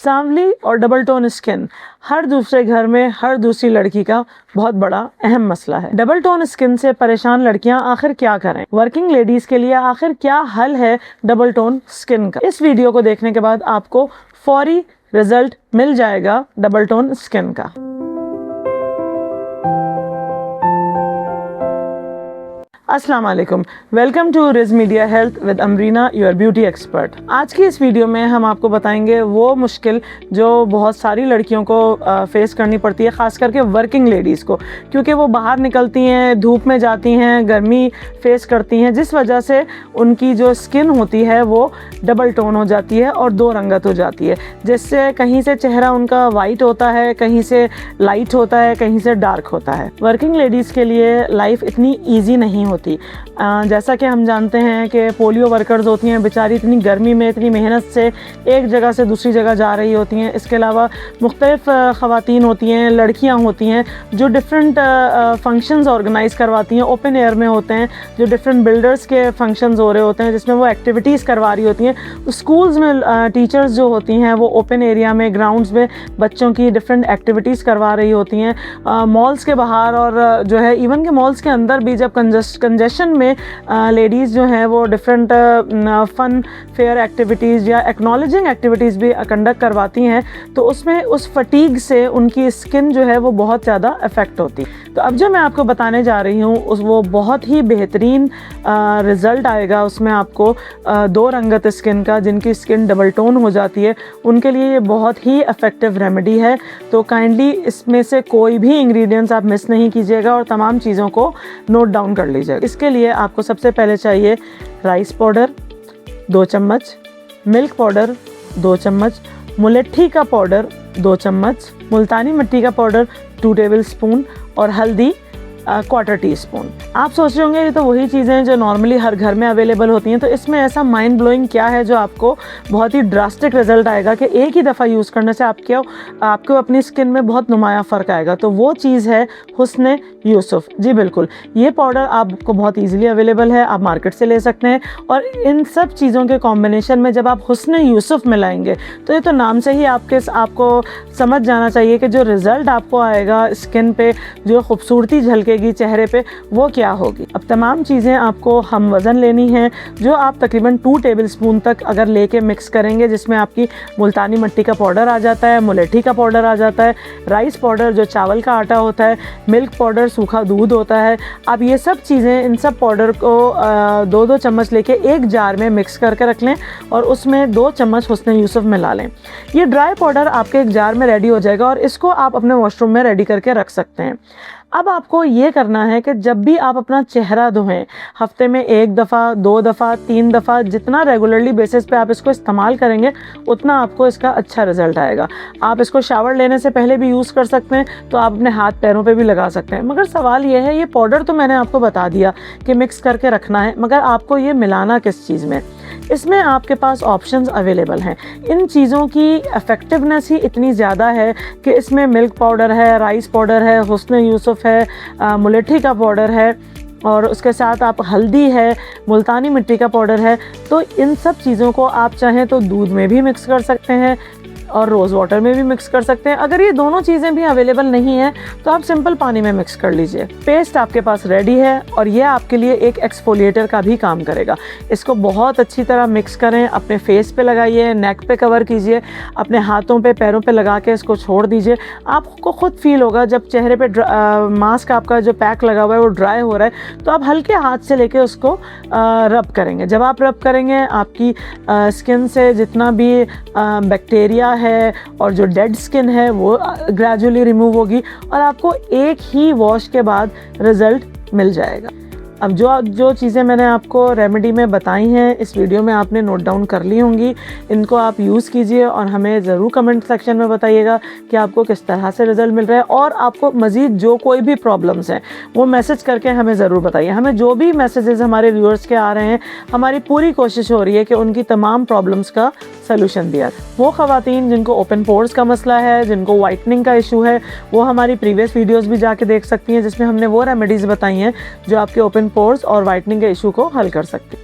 सांवली और double tone skin हर दूसरे घर में हर दूसरी लड़की का बहुत बड़ा अहम मसला है। डबल टोन स्किन से परेशान लड़कियां आखिर क्या करें? वर्किंग लेडीज के लिए आखिर क्या हल है डबल टोन स्किन का? इस वीडियो को देखने के बाद आपको फौरी रिजल्ट मिल जाएगा डबल टोन स्किन का। अस्सलाम वालेकुम, welcome to Riz media health with Amreena, your beauty expert. आज की इस वीडियो में हम आपको बताएंगे वो मुश्किल जो बहुत सारी लड़कियों को फेस करनी पड़ती है, ख़ास करके वर्किंग लेडीज़ को, क्योंकि वो बाहर निकलती हैं, धूप में जाती हैं, गर्मी फेस करती हैं, जिस वजह से उनकी जो स्किन होती है वो डबल टोन हो जाती है और दो रंगत हो जाती है, जिससे कहीं से चेहरा उनका वाइट होता है, कहीं से लाइट होता है, कहीं से डार्क होता है। वर्किंग लेडीज़ के लिए लाइफ इतनी ईजी नहीं होती। जैसा कि हम जानते हैं कि पोलियो वर्कर्स होती हैं, बेचारी इतनी गर्मी में इतनी मेहनत से एक जगह से दूसरी जगह जा रही होती हैं। इसके अलावा मुख्तलिफ ख़वातीन होती हैं, लड़कियां होती हैं जो डिफरेंट फंक्शंस ऑर्गेनाइज़ करवाती हैं, ओपन एयर में होते हैं, जो डिफरेंट बिल्डर्स के फंक्शंस हो रहे होते हैं जिसमें वो एक्टिविटीज़ करवा रही होती हैं। स्कूल्स में टीचर्स जो होती हैं वो ओपन एरिया में, ग्राउंड्स में बच्चों की डिफरेंट एक्टिविटीज़ करवा रही होती हैं। मॉल्स के बाहर और जो है इवन के मॉल्स के अंदर भी जब कंजेशन में लेडीज़ जो हैं वो डिफरेंट फ़न फेयर एक्टिविटीज़ या एक्नॉलेजिंग एक्टिविटीज़ भी कंडक्ट करवाती हैं, तो उसमें उस फटीग से उनकी स्किन जो है वो बहुत ज़्यादा अफेक्ट होती। तो अब जो मैं आपको बताने जा रही हूँ वो बहुत ही बेहतरीन रिज़ल्ट आएगा उसमें आपको दो रंगत स्किन का, जिनकी स्किन डबल टोन हो जाती है उनके लिए ये बहुत ही इफ़ेक्टिव रेमेडी है। तो काइंडली इसमें से कोई भी इंग्रेडिएंट्स आप मिस नहीं कीजिएगा और तमाम चीज़ों को नोट डाउन कर लीजिएगा। इसके लिए आपको सबसे पहले चाहिए राइस पाउडर 2 चम्मच, मिल्क पाउडर 2 चम्मच, मुलेठी का पाउडर 2 चम्मच, मुल्तानी मिट्टी का पाउडर 2 टेबल स्पून और हल्दी 1/4 टीस्पून। आप सोच रहे होंगे ये तो वही चीज़ें जो नॉर्मली हर घर में अवेलेबल होती हैं, तो इसमें ऐसा माइंड ब्लोइंग क्या है जो आपको बहुत ही ड्रास्टिक रिजल्ट आएगा कि एक ही दफ़ा यूज़ करने से आपको अपनी स्किन में बहुत नुमाया फ़र्क आएगा। तो वो चीज़ है हुस्न यूसुफ। जी बिल्कुल, ये पाउडर आपको बहुत ईजिली अवेलेबल है, आप मार्केट से ले सकते हैं। और इन सब चीज़ों के कॉम्बिनेशन में जब आप हुस्न यूसुफ मिलाएंगे तो ये तो नाम से ही आपको समझ जाना चाहिए कि जो रिज़ल्ट आपको आएगा स्किन पे, जो खूबसूरती झलकेगी चेहरे पे, वो क्या होगी। अब तमाम चीज़ें आपको हम वज़न लेनी हैं, जो आप तकरीबन 2 टेबल स्पून तक अगर लेके मिक्स करेंगे, जिसमें आपकी मुल्तानी मिट्टी का पाउडर आ जाता है, मुलेठी का पाउडर आ जाता है, राइस पाउडर जो चावल का आटा होता है, मिल्क पाउडर सूखा दूध होता है। अब ये सब चीज़ें, इन सब पाउडर को 2-2 चम्मच लेके एक जार में मिक्स करके रख लें और उसमें 2 चम्मच हुस्न यूसुफ मिला लें। ये ड्राई पाउडर आपके एक जार में रेडी हो जाएगा और इसको आप अपने वॉशरूम में रेडी करके रख सकते हैं। अब आपको ये करना है कि जब भी आप अपना चेहरा धोएं, हफ्ते में 1 दफ़ा, 2 दफ़ा, 3 दफ़ा, जितना रेगुलरली बेसिस पे आप इसको इस्तेमाल करेंगे उतना आपको इसका अच्छा रिजल्ट आएगा। आप इसको शावर लेने से पहले भी यूज़ कर सकते हैं, तो आप अपने हाथ पैरों पे भी लगा सकते हैं। मगर सवाल ये है, ये पाउडर तो मैंने आपको बता दिया कि मिक्स करके रखना है, मगर आपको ये मिलाना किस चीज़ में? इसमें आपके पास ऑप्शंस अवेलेबल हैं। इन चीज़ों की इफ़ेक्टिवनेस ही इतनी ज़्यादा है कि इसमें मिल्क पाउडर है, राइस पाउडर है, हुस्न यूसुफ है, मुलेठी का पाउडर है और उसके साथ आप हल्दी है, मुल्तानी मिट्टी का पाउडर है। तो इन सब चीज़ों को आप चाहें तो दूध में भी मिक्स कर सकते हैं और रोज़ वाटर में भी मिक्स कर सकते हैं। अगर ये दोनों चीज़ें भी अवेलेबल नहीं है तो आप सिंपल पानी में मिक्स कर लीजिए। पेस्ट आपके पास रेडी है और ये आपके लिए एक एक्सफोलिएटर का भी काम करेगा। इसको बहुत अच्छी तरह मिक्स करें, अपने फेस पे लगाइए, नेक पे कवर कीजिए, अपने हाथों पे, पैरों पे लगा के इसको छोड़ दीजिए। आपको खुद फील होगा जब चेहरे पे मास्क आपका जो पैक लगा हुआ है वो ड्राई हो रहा है, तो आप हल्के हाथ से लेके उसको रब करेंगे। जब आप रब करेंगे आपकी स्किन से जितना भी बैक्टीरिया है और जो डेड स्किन है वो ग्रेजुअली रिमूव होगी और आपको एक ही वॉश के बाद रिजल्ट मिल जाएगा। अब जो चीज़ें मैंने आपको रेमेडी में बताई हैं इस वीडियो में आपने नोट डाउन कर ली होंगी, इनको आप यूज़ कीजिए और हमें ज़रूर कमेंट सेक्शन में बताइएगा कि आपको किस तरह से रिज़ल्ट मिल रहा है। और आपको मज़ीद जो कोई भी प्रॉब्लम्स हैं वो मैसेज करके हमें ज़रूर बताइए। हमें जो भी मैसेजेस हमारे व्यूअर्स के आ रहे हैं, हमारी पूरी कोशिश हो रही है कि उनकी तमाम प्रॉब्लम्स का सलूशन दिया। वो ख़वातीन जिनको ओपन पोर्स का मसला है, जिनको वाइटनिंग का इशू है, वो हमारी प्रीवियस वीडियोज़ भी जाके देख सकती हैं जिसमें हमने वो रेमेडीज़ बताई हैं जो आपके ओपन पोर्स और वाइटनिंग के इशू को हल कर सकती है।